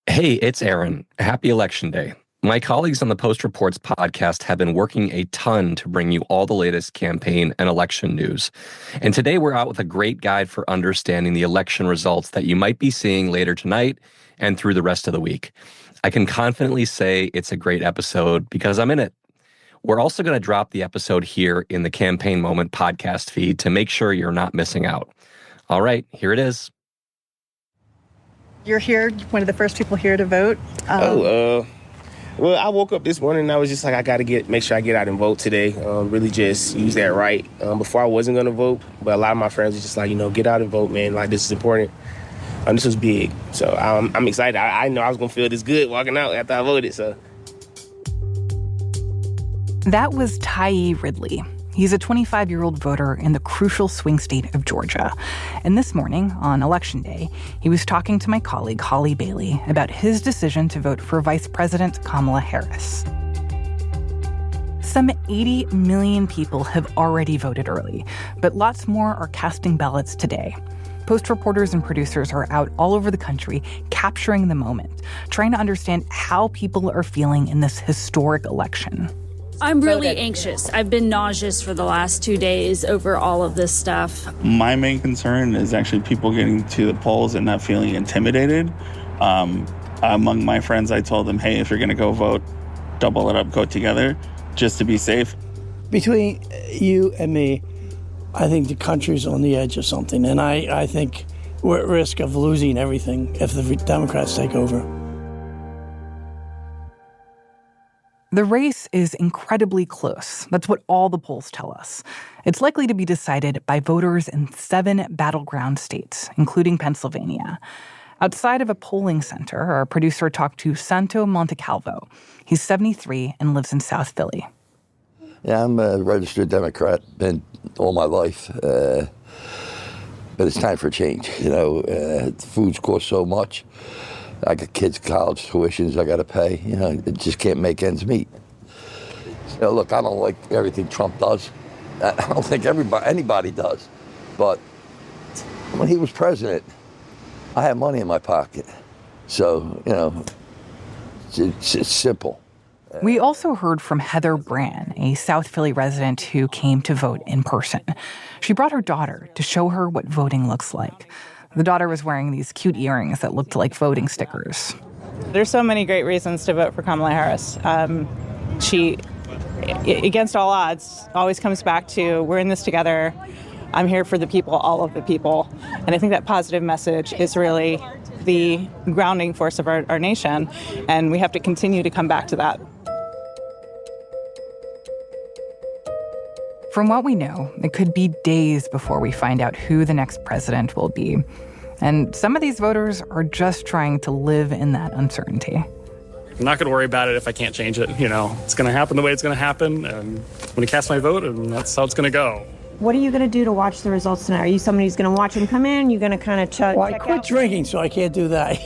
Hey, it's Aaron. Happy Election Day. My colleagues on the Post Reports podcast have been working a ton to bring you all the latest campaign and election news. And today we're out with a great guide for understanding the election results that you might be seeing later tonight and through the rest of the week. I can confidently say it's a great episode because I'm in it. We're also going to drop the episode here in the Campaign Moment podcast feed to make sure you're not missing out. All right, here it is. You're here, one of the first people here to vote. Well, I woke up this morning and I was just like, I got to make sure I get out and vote today. Really just use that right. Before I wasn't going to vote, but a lot of my friends were just like, get out and vote, man. Like, this is important. This was big. So I'm excited. I know I was going to feel this good walking out after I voted, so. That was Tye Ridley. He's a 25-year-old voter in the crucial swing state of Georgia. And this morning, on Election Day, he was talking to my colleague, Holly Bailey, about his decision to vote for Vice President Kamala Harris. Some 80 million people have already voted early, but lots more are casting ballots today. Post reporters and producers are out all over the country capturing the moment, trying to understand how people are feeling in this historic election. I'm really anxious. I've been nauseous for the last 2 days over all of this stuff. My main concern is actually people getting to the polls and not feeling intimidated. Among my friends, I told them, hey, if you're going to go vote, double it up, go together, just to be safe. Between you and me, I think the country's on the edge of something. And I think we're at risk of losing everything if the Democrats take over. The race is incredibly close. That's what all the polls tell us. It's likely to be decided by voters in 7 battleground states, including Pennsylvania. Outside of a polling center, our producer talked to Santo Montecalvo. He's 73 and lives in South Philly. Yeah, I'm a registered Democrat, been all my life. But it's time for change. Foods cost so much. I got kids' college tuitions I got to pay. It just can't make ends meet. Look, I don't like everything Trump does. I don't think anybody does. But when he was president, I had money in my pocket. So, it's simple. We also heard from Heather Brann, a South Philly resident who came to vote in person. She brought her daughter to show her what voting looks like. The daughter was wearing these cute earrings that looked like voting stickers. There's so many great reasons to vote for Kamala Harris. She, against all odds, always comes back to, we're in this together. I'm here for the people, all of the people. And I think that positive message is really the grounding force of our nation. And we have to continue to come back to that. From what we know, it could be days before we find out who the next president will be. And some of these voters are just trying to live in that uncertainty. I'm not going to worry about it if I can't change it. It's going to happen the way it's going to happen. And I'm going to cast my vote, and that's how it's going to go. What are you going to do to watch the results tonight? Are you somebody who's going to watch them come in? You're going to kind of check I quit drinking, so I can't do that.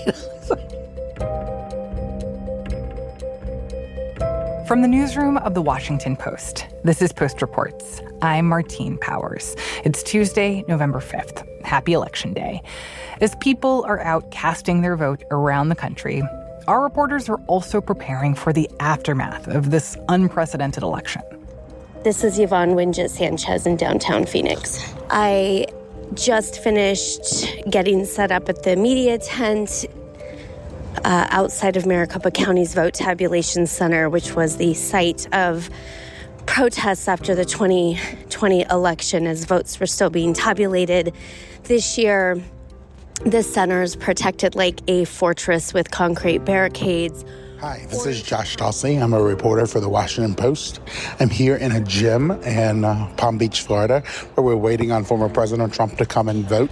From the newsroom of The Washington Post, this is Post Reports. I'm Martine Powers. It's Tuesday, November 5th. Happy Election Day. As people are out casting their vote around the country, our reporters are also preparing for the aftermath of this unprecedented election. This is Yvonne Winget Sanchez in downtown Phoenix. I just finished getting set up at the media tent outside of Maricopa County's Vote Tabulation Center, which was the site of protests after the 2020 election as votes were still being tabulated. This year, the center is protected like a fortress with concrete barricades. Hi, this is Josh Tosley. I'm a reporter for The Washington Post. I'm here in a gym in Palm Beach, Florida, where we're waiting on former President Trump to come and vote.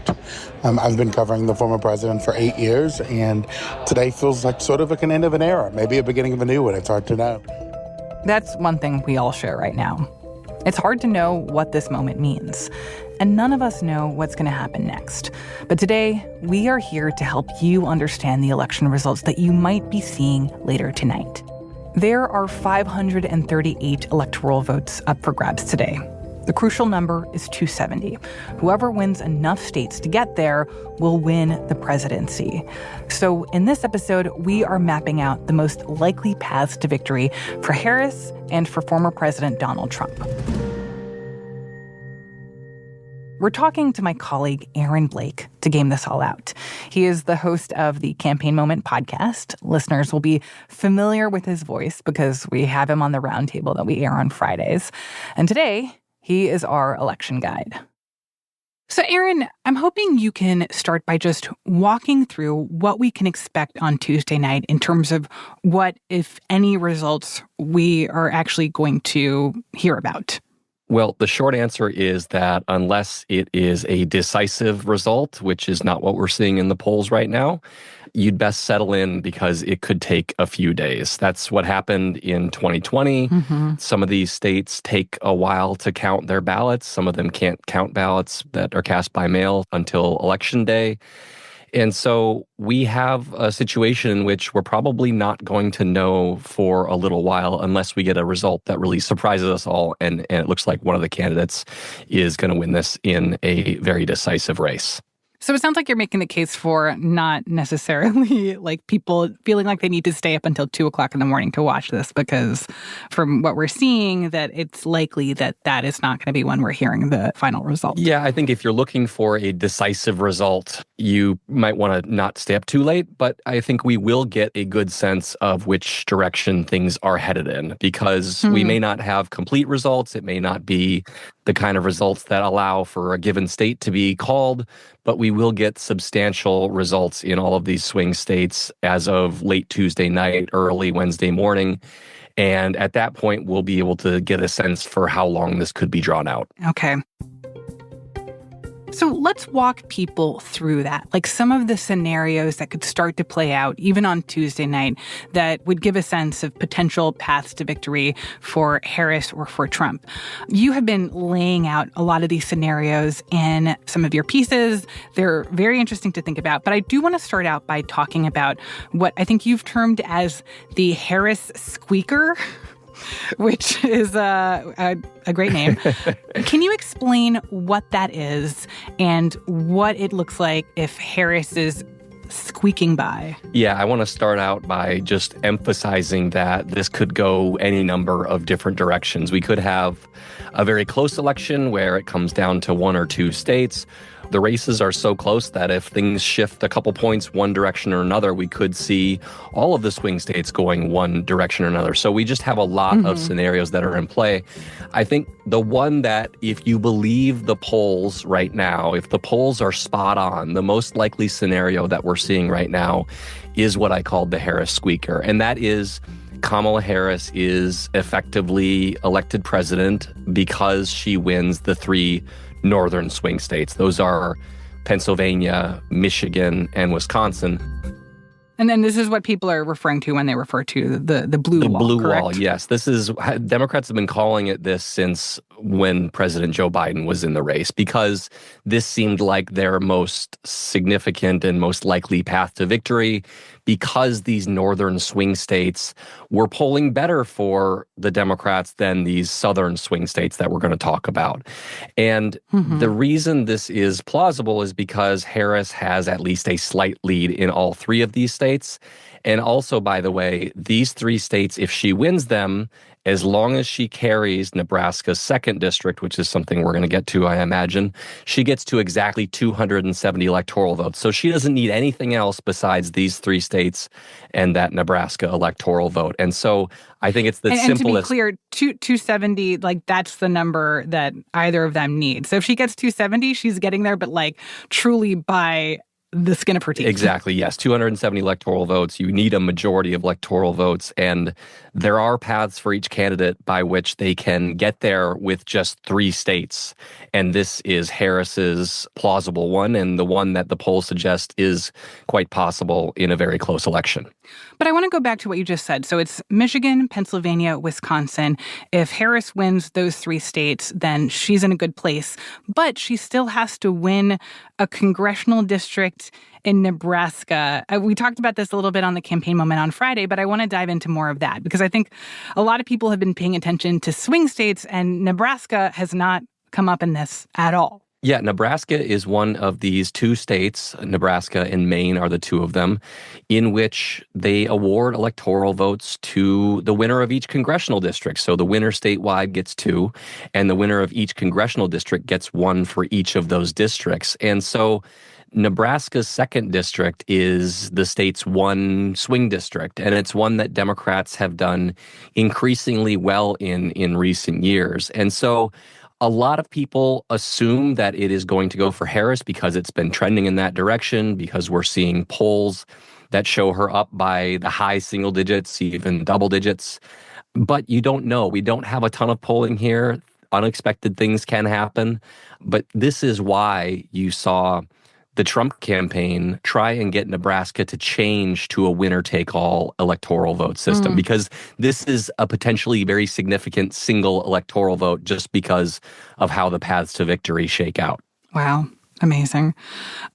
I've been covering the former president for 8 years, and today feels like sort of an end of an era, maybe a beginning of a new one. It's hard to know. That's one thing we all share right now. It's hard to know what this moment means, and none of us know what's going to happen next. But today, we are here to help you understand the election results that you might be seeing later tonight. There are 538 electoral votes up for grabs today. The crucial number is 270. Whoever wins enough states to get there will win the presidency. So in this episode, we are mapping out the most likely paths to victory for Harris and for former President Donald Trump. We're talking to my colleague, Aaron Blake, to game this all out. He is the host of the Campaign Moment podcast. Listeners will be familiar with his voice because we have him on the roundtable that we air on Fridays. And today, he is our election guide. So, Aaron, I'm hoping you can start by just walking through what we can expect on Tuesday night in terms of what, if any, results we are actually going to hear about. Well, the short answer is that unless it is a decisive result, which is not what we're seeing in the polls right now, you'd best settle in because it could take a few days. That's what happened in 2020. Some of these states take a while to count their ballots. Some of them can't count ballots that are cast by mail until Election Day. And so we have a situation in which we're probably not going to know for a little while unless we get a result that really surprises us all. And it looks like one of the candidates is going to win this in a very decisive race. So it sounds like you're making the case for not necessarily like people feeling like they need to stay up until 2 o'clock in the morning to watch this, because from what we're seeing, that it's likely that that is not going to be when we're hearing the final result. Yeah, I think if you're looking for a decisive result, you might want to not stay up too late. But I think we will get a good sense of which direction things are headed in, because we may not have complete results. It may not be the kind of results that allow for a given state to be called, but we will get substantial results in all of these swing states as of late Tuesday night, early Wednesday morning. And at that point, we'll be able to get a sense for how long this could be drawn out. Okay. So let's walk people through that, like some of the scenarios that could start to play out even on Tuesday night that would give a sense of potential paths to victory for Harris or for Trump. You have been laying out a lot of these scenarios in some of your pieces. They're very interesting to think about, but I do want to start out by talking about what I think you've termed as the Harris squeaker, which is a great name. Can you explain what that is and what it looks like if Harris is squeaking by? Yeah, I want to start out by just emphasizing that this could go any number of different directions. We could have a very close election where it comes down to one or two states. The races are so close that if things shift a couple points one direction or another, we could see all of the swing states going one direction or another. So we just have a lot of scenarios that are in play. I think the one that, if you believe the polls right now, if the polls are spot on, the most likely scenario that we're seeing right now is what I called the Harris squeaker. And that is Kamala Harris is effectively elected president because she wins the three northern swing states. Those are Pennsylvania, Michigan, and Wisconsin. And then this is what people are referring to when they refer to the blue wall, blue correct? wall, yes. This is, Democrats have been calling it this since when President Joe Biden was in the race, because this seemed like their most significant and most likely path to victory, because these northern swing states were polling better for the Democrats than these southern swing states that we're going to talk about. And the reason this is plausible is because Harris has at least a slight lead in all three of these states. And also, by the way, these three states, if she wins them, as long as she carries Nebraska's 2nd district, which is something we're going to get to, I imagine, she gets to exactly 270 electoral votes. So she doesn't need anything else besides these three states and that Nebraska electoral vote. And so I think it's the simplest. And to be clear, 270, like that's the number that either of them need. So if she gets 270, she's getting there, but like truly by the skin of her teeth. Exactly, yes. 270 electoral votes. You need a majority of electoral votes. And there are paths for each candidate by which they can get there with just three states. And this is Harris's plausible one, and the one that the polls suggest is quite possible in a very close election. But I want to go back to what you just said. So it's Michigan, Pennsylvania, Wisconsin. If Harris wins those three states, then she's in a good place. But she still has to win a congressional district in Nebraska. We talked about this a little bit on the Campaign Moment on Friday, but I want to dive into more of that because I think a lot of people have been paying attention to swing states, and Nebraska has not come up in this at all. Yeah, Nebraska is one of these two states, Nebraska and Maine are the two of them, in which they award electoral votes to the winner of each congressional district. So the winner statewide gets 2, and the winner of each congressional district gets 1 for each of those districts. And so Nebraska's 2nd district is the state's one swing district, and it's one that Democrats have done increasingly well in recent years. And so a lot of people assume that it is going to go for Harris because it's been trending in that direction, because we're seeing polls that show her up by the high single digits, even double digits. But you don't know. We don't have a ton of polling here. Unexpected things can happen. But this is why you saw the Trump campaign try and get Nebraska to change to a winner-take-all electoral vote system, because this is a potentially very significant single electoral vote just because of how the paths to victory shake out. Wow. Amazing.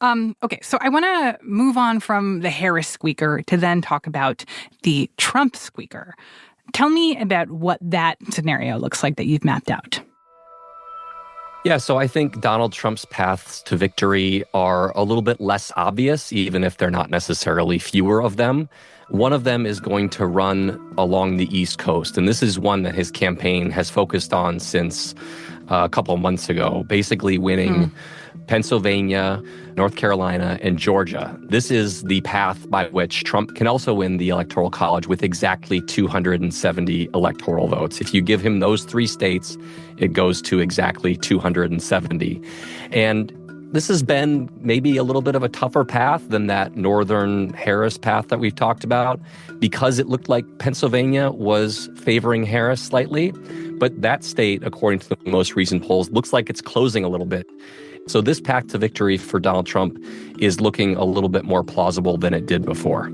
Okay, so I want to move on from the Harris squeaker to then talk about the Trump squeaker. Tell me about what that scenario looks like that you've mapped out. Yeah, so I think Donald Trump's paths to victory are a little bit less obvious, even if they're not necessarily fewer of them. One of them is going to run along the East Coast, and this is one that his campaign has focused on since a couple of months ago, basically winning Pennsylvania, North Carolina, and Georgia. This is the path by which Trump can also win the Electoral College with exactly 270 electoral votes. If you give him those 3 states, it goes to exactly 270. And this has been maybe a little bit of a tougher path than that Northern Harris path that we've talked about, because it looked like Pennsylvania was favoring Harris slightly. But that state, according to the most recent polls, looks like it's closing a little bit. So this path to victory for Donald Trump is looking a little bit more plausible than it did before.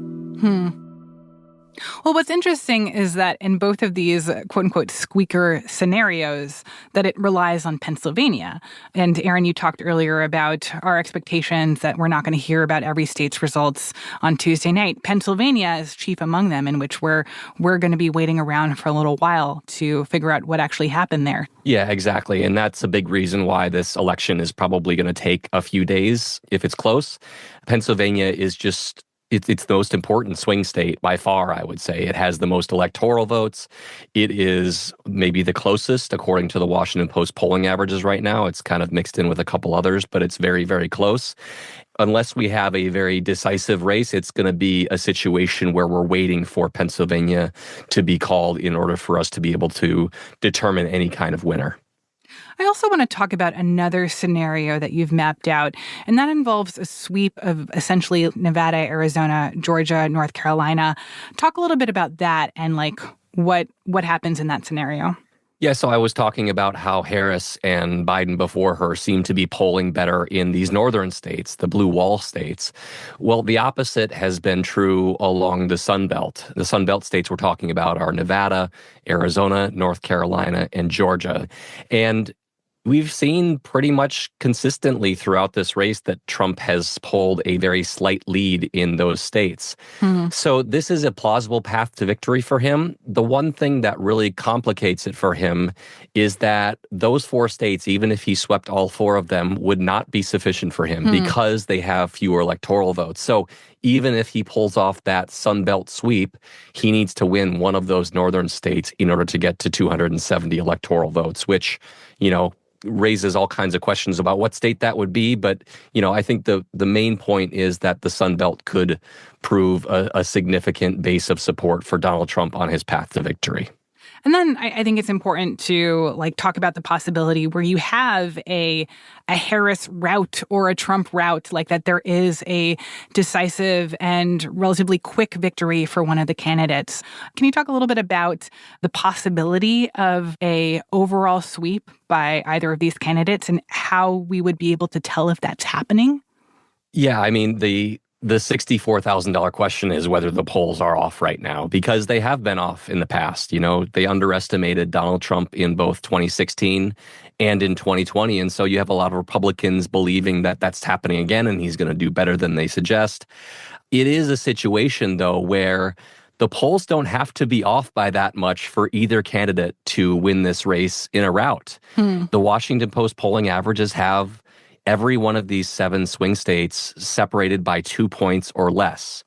Well, what's interesting is that in both of these quote-unquote squeaker scenarios, that it relies on Pennsylvania. And Aaron, you talked earlier about our expectations that we're not going to hear about every state's results on Tuesday night. Pennsylvania is chief among them, in which we're going to be waiting around for a little while to figure out what actually happened there. Yeah, exactly. And that's a big reason why this election is probably going to take a few days if it's close. Pennsylvania is just... It's the most important swing state by far, I would say. It has the most electoral votes. It is maybe the closest, according to the Washington Post polling averages right now. It's kind of mixed in with a couple others, but it's very, very close. Unless we have a very decisive race, it's going to be a situation where we're waiting for Pennsylvania to be called in order for us to be able to determine any kind of winner. I also want to talk about another scenario that you've mapped out, and that involves a sweep of essentially Nevada, Arizona, Georgia, North Carolina. Talk a little bit about that and what happens in that scenario. Yeah, so I was talking about how Harris and Biden before her seem to be polling better in these northern states, the blue wall states. Well, the opposite has been true along the Sun Belt. The Sun Belt states we're talking about are Nevada, Arizona, North Carolina, and Georgia. And we've seen pretty much consistently throughout this race that Trump has pulled a very slight lead in those states. So this is a plausible path to victory for him. The one thing that really complicates it for him is that those 4 states, even if he swept all 4 of them, would not be sufficient for him because they have fewer electoral votes. So even if he pulls off that Sun Belt sweep, he needs to win one of those northern states in order to get to 270 electoral votes, which, raises all kinds of questions about what state that would be. But, I think the main point is that the Sun Belt could prove a significant base of support for Donald Trump on his path to victory. And then I think it's important to talk about the possibility where you have a Harris route or a Trump route, that there is a decisive and relatively quick victory for one of the candidates. Can you talk a little bit about the possibility of a overall sweep by either of these candidates and how we would be able to tell if that's happening? Yeah, I mean, the $64,000 question is whether the polls are off right now, because they have been off in the past. They underestimated Donald Trump in both 2016 and in 2020. And so you have a lot of Republicans believing that that's happening again and he's going to do better than they suggest. It is a situation, though, where the polls don't have to be off by that much for either candidate to win this race in a rout. The Washington Post polling averages have every one of these 7 swing states separated by 2 points or less.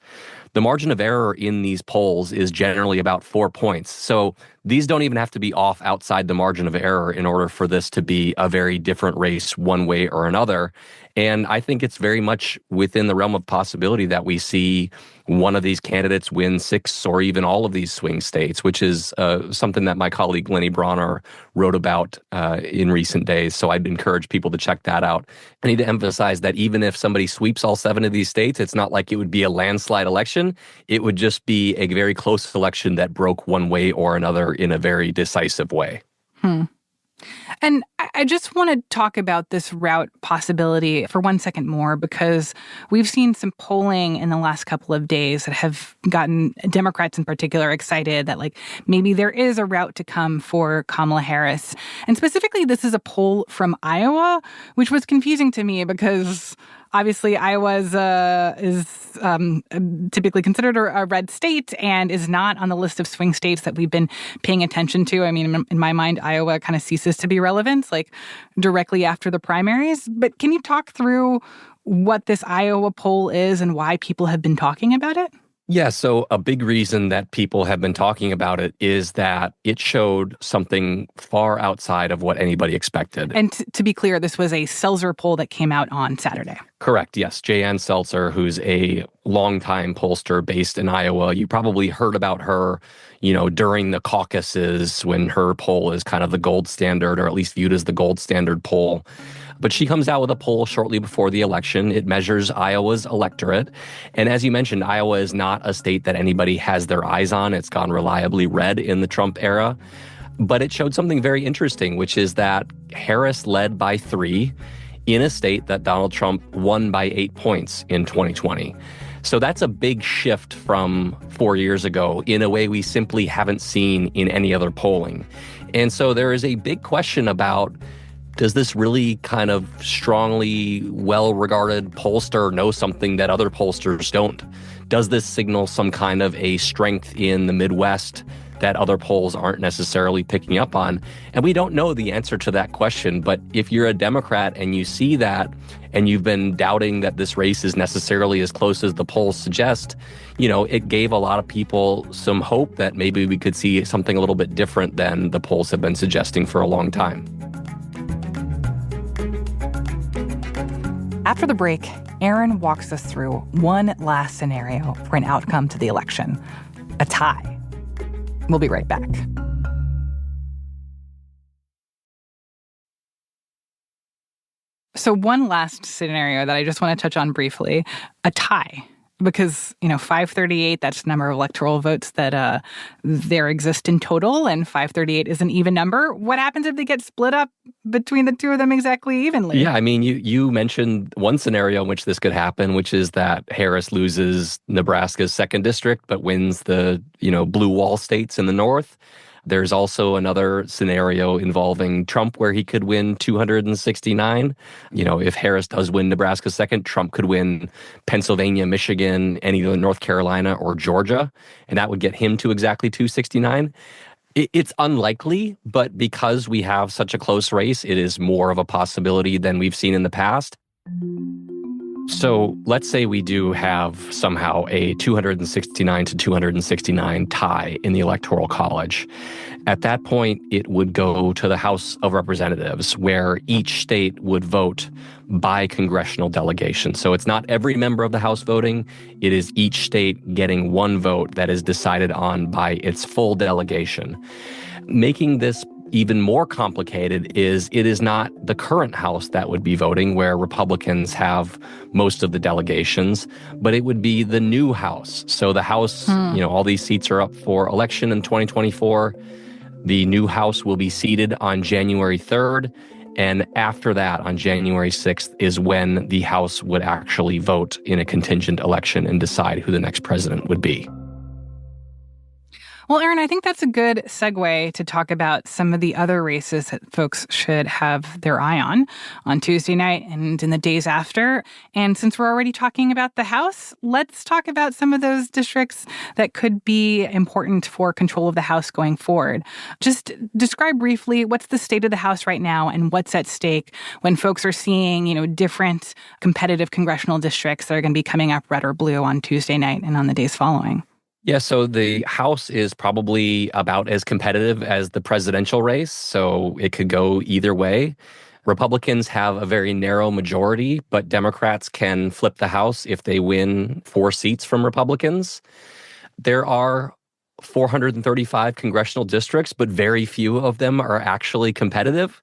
The margin of error in these polls is generally about 4 points. So these don't even have to be off outside the margin of error in order for this to be a very different race one way or another. And I think it's very much within the realm of possibility that we see one of these candidates win 6 or even all of these swing states, which is something that my colleague Lenny Bronner wrote about in recent days. So I'd encourage people to check that out. I need to emphasize that even if somebody sweeps all 7 of these states, it's not like it would be a landslide election. It would just be a very close election that broke one way or another in a very decisive way. And I just want to talk about this route possibility for 1 second more, because we've seen some polling in the last couple of days that have gotten Democrats in particular excited that, like, maybe there is a route to come for Kamala Harris. And specifically, this is a poll from Iowa, which was confusing to me because obviously Iowa is typically considered a red state and is not on the list of swing states that we've been paying attention to. I mean, in my mind, Iowa kind of ceases to be relevant, like directly after the primaries. But can you talk through what this Iowa poll is and why people have been talking about it? Yeah, so a big reason that people have been talking about it is that it showed something far outside of what anybody expected. And to be clear, this was a Seltzer poll that came out on Saturday. Correct, yes. Jan Seltzer, who's a longtime pollster based in Iowa. You probably heard about her, during the caucuses when her poll is kind of the gold standard, or at least viewed as the gold standard poll. But she comes out with a poll shortly before the election. It measures Iowa's electorate. And as you mentioned, Iowa is not a state that anybody has their eyes on. It's gone reliably red in the Trump era. But it showed something very interesting, which is that Harris led by 3 in a state that Donald Trump won by 8 points in 2020. So that's a big shift from 4 years ago in a way we simply haven't seen in any other polling. And so there is a big question about, does this really kind of strongly well-regarded pollster know something that other pollsters don't? Does this signal some kind of a strength in the Midwest that other polls aren't necessarily picking up on? And we don't know the answer to that question. But if you're a Democrat and you see that, and you've been doubting that this race is necessarily as close as the polls suggest, it gave a lot of people some hope that maybe we could see something a little bit different than the polls have been suggesting for a long time. After the break, Aaron walks us through one last scenario for an outcome to the election: a tie. We'll be right back. So one last scenario that I just want to touch on briefly: a tie. Because, 538, that's the number of electoral votes that there exist in total, and 538 is an even number. What happens if they get split up between the two of them exactly evenly? Yeah, I mean, you mentioned one scenario in which this could happen, which is that Harris loses Nebraska's 2nd district, but wins the, blue wall states in the north. There's also another scenario involving Trump where he could win 269. If Harris does win Nebraska 2nd, Trump could win Pennsylvania, Michigan, and either North Carolina or Georgia, and that would get him to exactly 269. It's unlikely, but because we have such a close race, it is more of a possibility than we've seen in the past. So let's say we do have somehow a 269 to 269 tie in the Electoral College. At that point, it would go to the House of Representatives, where each state would vote by congressional delegation. So it's not every member of the House voting. It is each state getting one vote that is decided on by its full delegation. Making this even more complicated is it is not the current House that would be voting, where Republicans have most of the delegations, but it would be the new House. So the House, all these seats are up for election in 2024. The new House will be seated on January 3rd. And after that, on January 6th, is when the House would actually vote in a contingent election and decide who the next president would be. Well, Aaron, I think that's a good segue to talk about some of the other races that folks should have their eye on Tuesday night and in the days after. And since we're already talking about the House, let's talk about some of those districts that could be important for control of the House going forward. Just describe briefly what's the state of the House right now and what's at stake when folks are seeing, different competitive congressional districts that are going to be coming up red or blue on Tuesday night and on the days following. Yeah, so the House is probably about as competitive as the presidential race, so it could go either way. Republicans have a very narrow majority, but Democrats can flip the House if they win 4 seats from Republicans. There are 435 congressional districts, but very few of them are actually competitive.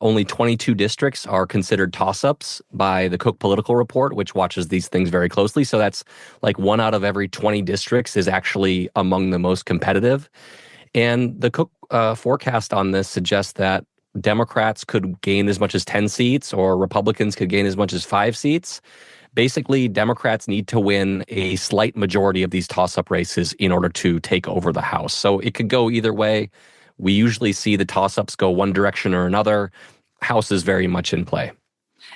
Only 22 districts are considered toss-ups by the Cook Political Report, which watches these things very closely. So that's like 1 out of every 20 districts is actually among the most competitive. And the Cook forecast on this suggests that Democrats could gain as much as 10 seats or Republicans could gain as much as 5 seats. Basically, Democrats need to win a slight majority of these toss-up races in order to take over the House. So it could go either way. We usually see the toss-ups go one direction or another. House is very much in play.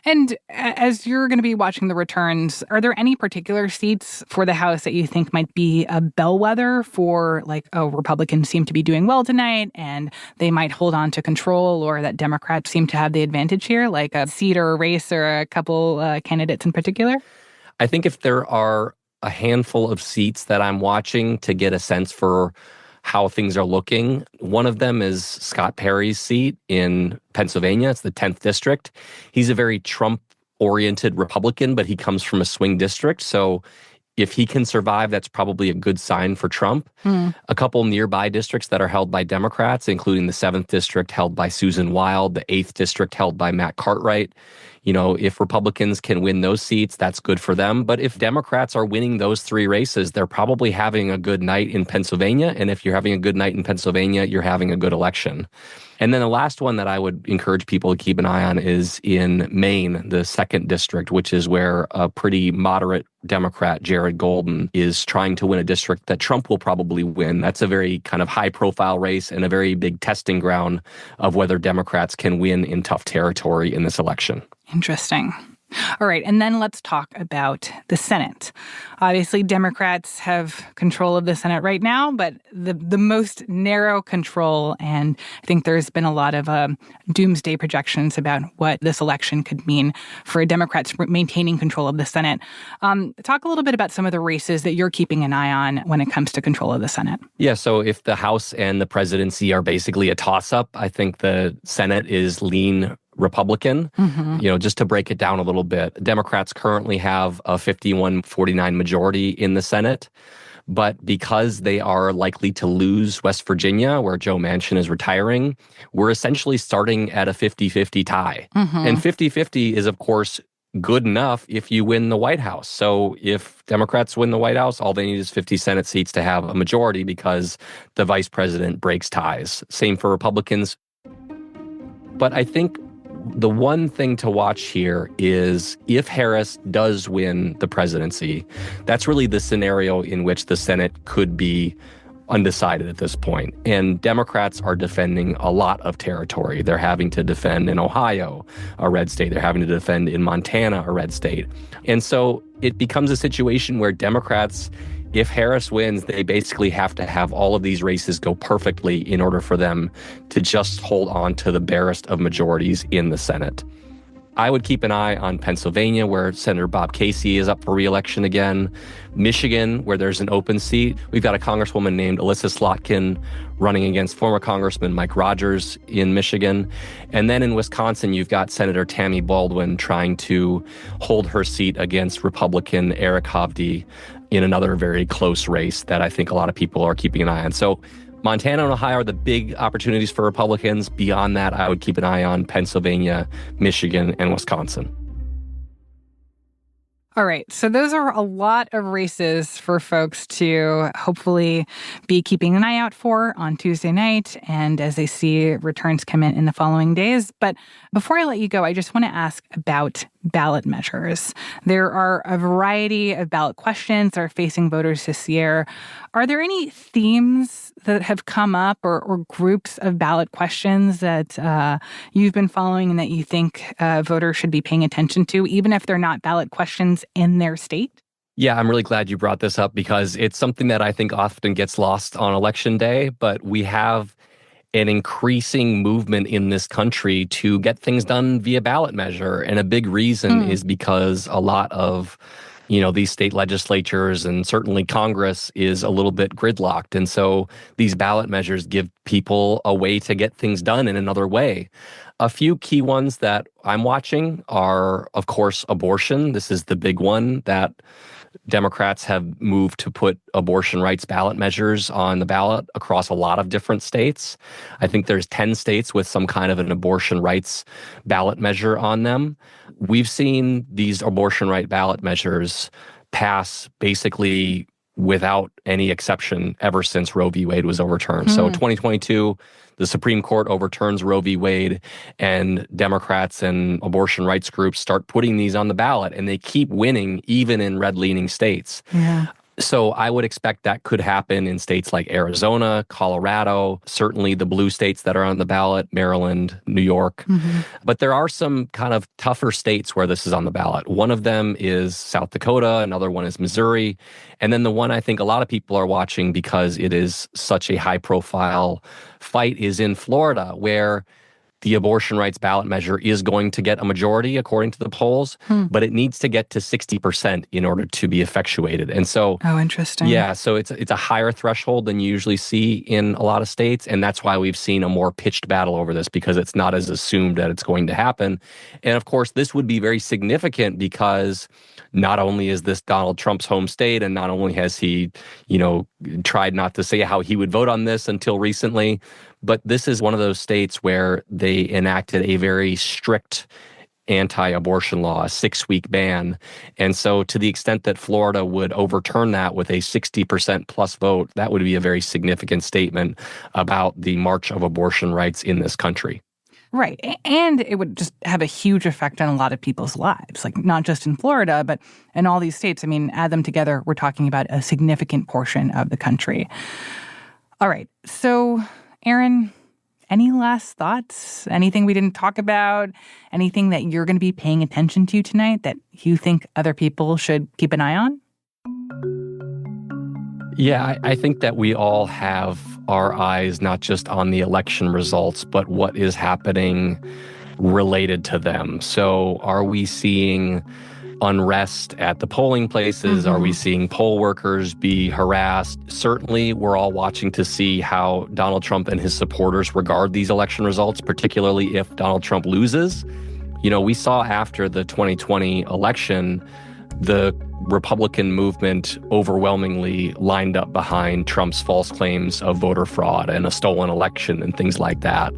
And as you're going to be watching the returns, are there any particular seats for the House that you think might be a bellwether for, Republicans seem to be doing well tonight and they might hold on to control, or that Democrats seem to have the advantage here, like a seat or a race or a couple candidates in particular? I think if there are a handful of seats that I'm watching to get a sense for how things are looking. One of them is Scott Perry's seat in Pennsylvania. It's the 10th district. He's a very Trump-oriented Republican, but he comes from a swing district. So if he can survive, that's probably a good sign for Trump. A couple nearby districts that are held by Democrats, including the 7th district held by Susan Wild, the 8th district held by Matt Cartwright. If Republicans can win those seats, that's good for them. But if Democrats are winning those 3 races, they're probably having a good night in Pennsylvania. And if you're having a good night in Pennsylvania, you're having a good election. And then the last one that I would encourage people to keep an eye on is in Maine, the 2nd district, which is where a pretty moderate Democrat, Jared Golden, is trying to win a district that Trump will probably win. That's a very kind of high-profile race and a very big testing ground of whether Democrats can win in tough territory in this election. Interesting. All right, and then let's talk about the Senate. Obviously, Democrats have control of the Senate right now, but the most narrow control, and I think there's been a lot of doomsday projections about what this election could mean for Democrats maintaining control of the Senate. Talk a little bit about some of the races that you're keeping an eye on when it comes to control of the Senate. Yeah, so if the House and the presidency are basically a toss-up, I think the Senate is lean Republican. Just to break it down a little bit, Democrats currently have a 51-49 majority in the Senate, but because they are likely to lose West Virginia, where Joe Manchin is retiring, we're essentially starting at a 50-50 tie. And 50-50 is, of course, good enough if you win the White House. So if Democrats win the White House, all they need is 50 Senate seats to have a majority because the vice president breaks ties. Same for Republicans. But I think the one thing to watch here is if Harris does win the presidency, that's really the scenario in which the Senate could be undecided at this point. And Democrats are defending a lot of territory. They're having to defend in Ohio, a red state. They're having to defend in Montana, a red state. And so it becomes a situation where Democrats, if Harris wins, they basically have to have all of these races go perfectly in order for them to just hold on to the barest of majorities in the Senate. I would keep an eye on Pennsylvania, where Senator Bob Casey is up for re-election again. Michigan, where there's an open seat. We've got a congresswoman named Alyssa Slotkin running against former Congressman Mike Rogers in Michigan. And then in Wisconsin, you've got Senator Tammy Baldwin trying to hold her seat against Republican Eric Hovde in another very close race that I think a lot of people are keeping an eye on. So Montana and Ohio are the big opportunities for Republicans. Beyond that, I would keep an eye on Pennsylvania, Michigan, and Wisconsin. All right, so those are a lot of races for folks to hopefully be keeping an eye out for on Tuesday night and as they see returns come in the following days. But before I let you go, I just want to ask about ballot measures. There are a variety of ballot questions that are facing voters this year. Are there any themes that have come up or groups of ballot questions that you've been following and that you think voters should be paying attention to, even if they're not ballot questions in their state? Yeah, I'm really glad you brought this up because it's something that I think often gets lost on Election Day, but we have an increasing movement in this country to get things done via ballot measure. And a big reason is because a lot of, these state legislatures and certainly Congress is a little bit gridlocked. And so these ballot measures give people a way to get things done in another way. A few key ones that I'm watching are, of course, abortion. This is the big one that Democrats have moved to put abortion rights ballot measures on the ballot across a lot of different states. I think there's 10 states with some kind of an abortion rights ballot measure on them. We've seen these abortion right ballot measures pass basically without any exception ever since Roe v. Wade was overturned. So 2022, the Supreme Court overturns Roe v. Wade, and Democrats and abortion rights groups start putting these on the ballot, and they keep winning even in red-leaning states. Yeah. So I would expect that could happen in states like Arizona, Colorado, certainly the blue states that are on the ballot, Maryland, New York. But there are some kind of tougher states where this is on the ballot. One of them is South Dakota, another one is Missouri. And then the one I think a lot of people are watching because it is such a high-profile fight is in Florida, where the abortion rights ballot measure is going to get a majority according to the polls, but it needs to get to 60% in order to be effectuated. And so, interesting. Yeah, so it's a higher threshold than you usually see in a lot of states, and that's why we've seen a more pitched battle over this, because it's not as assumed that it's going to happen. And of course, this would be very significant because not only is this Donald Trump's home state, and not only has he, tried not to say how he would vote on this until recently, but this is one of those states where they enacted a very strict anti-abortion law, a 6-week ban. And so to the extent that Florida would overturn that with a 60% plus vote, that would be a very significant statement about the march of abortion rights in this country. Right. And it would just have a huge effect on a lot of people's lives, like not just in Florida, but in all these states. I mean, add them together, we're talking about a significant portion of the country. All right. So, Aaron, any last thoughts? Anything we didn't talk about? Anything that you're going to be paying attention to tonight that you think other people should keep an eye on? Yeah, I think that we all have our eyes not just on the election results, but what is happening related to them. So are we seeing unrest at the polling places? Are we seeing poll workers be harassed? Certainly, we're all watching to see how Donald Trump and his supporters regard these election results, particularly if Donald Trump loses. We saw after the 2020 election, the Republican movement overwhelmingly lined up behind Trump's false claims of voter fraud and a stolen election and things like that.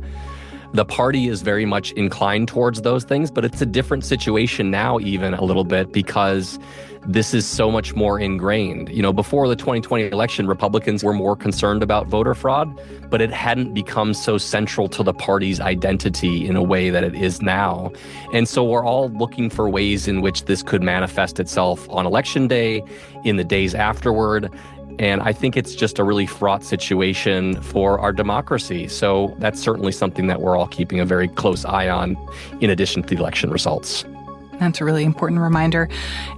The party is very much inclined towards those things, but it's a different situation now even a little bit because this is so much more ingrained. Before the 2020 election, Republicans were more concerned about voter fraud, but it hadn't become so central to the party's identity in a way that it is now. And so we're all looking for ways in which this could manifest itself on Election Day, in the days afterward. And I think it's just a really fraught situation for our democracy. So that's certainly something that we're all keeping a very close eye on, in addition to the election results. That's a really important reminder.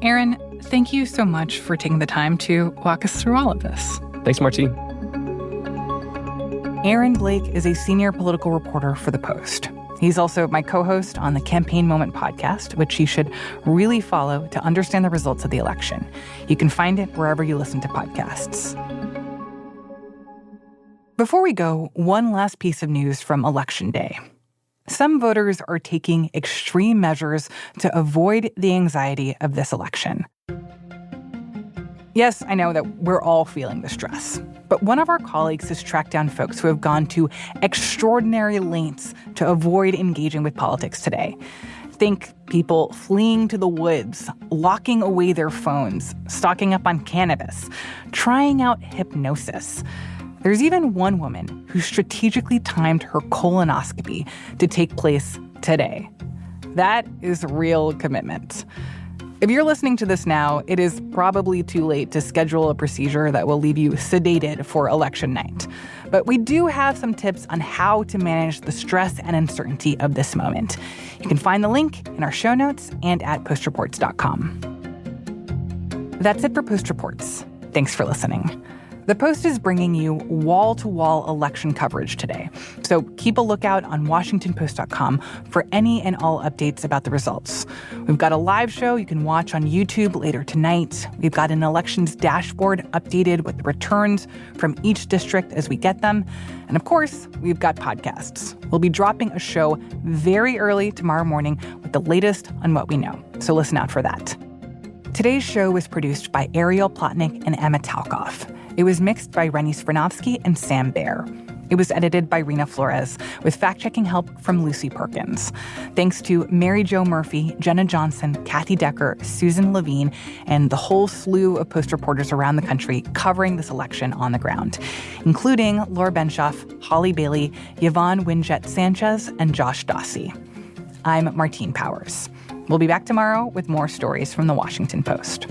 Aaron, thank you so much for taking the time to walk us through all of this. Thanks, Martine. Aaron Blake is a senior political reporter for The Post. He's also my co-host on the Campaign Moment podcast, which you should really follow to understand the results of the election. You can find it wherever you listen to podcasts. Before we go, one last piece of news from Election Day. Some voters are taking extreme measures to avoid the anxiety of this election. Yes, I know that we're all feeling the stress, but one of our colleagues has tracked down folks who have gone to extraordinary lengths to avoid engaging with politics today. Think people fleeing to the woods, locking away their phones, stocking up on cannabis, trying out hypnosis. There's even one woman who strategically timed her colonoscopy to take place today. That is real commitment. If you're listening to this now, it is probably too late to schedule a procedure that will leave you sedated for election night. But we do have some tips on how to manage the stress and uncertainty of this moment. You can find the link in our show notes and at postreports.com. That's it for Post Reports. Thanks for listening. The Post is bringing you wall-to-wall election coverage today, so keep a lookout on WashingtonPost.com for any and all updates about the results. We've got a live show you can watch on YouTube later tonight. We've got an elections dashboard updated with the returns from each district as we get them. And of course, we've got podcasts. We'll be dropping a show very early tomorrow morning with the latest on what we know, so listen out for that. Today's show was produced by Ariel Plotnick and Emma Talkoff. It was mixed by Rennie Svirnovsky and Sam Baer. It was edited by Rena Flores, with fact-checking help from Lucy Perkins. Thanks to Mary Jo Murphy, Jenna Johnson, Kathy Decker, Susan Levine, and the whole slew of Post reporters around the country covering this election on the ground, including Laura Benshoff, Holly Bailey, Yvonne Winjet Sanchez, and Josh Dossie. I'm Martine Powers. We'll be back tomorrow with more stories from the Washington Post.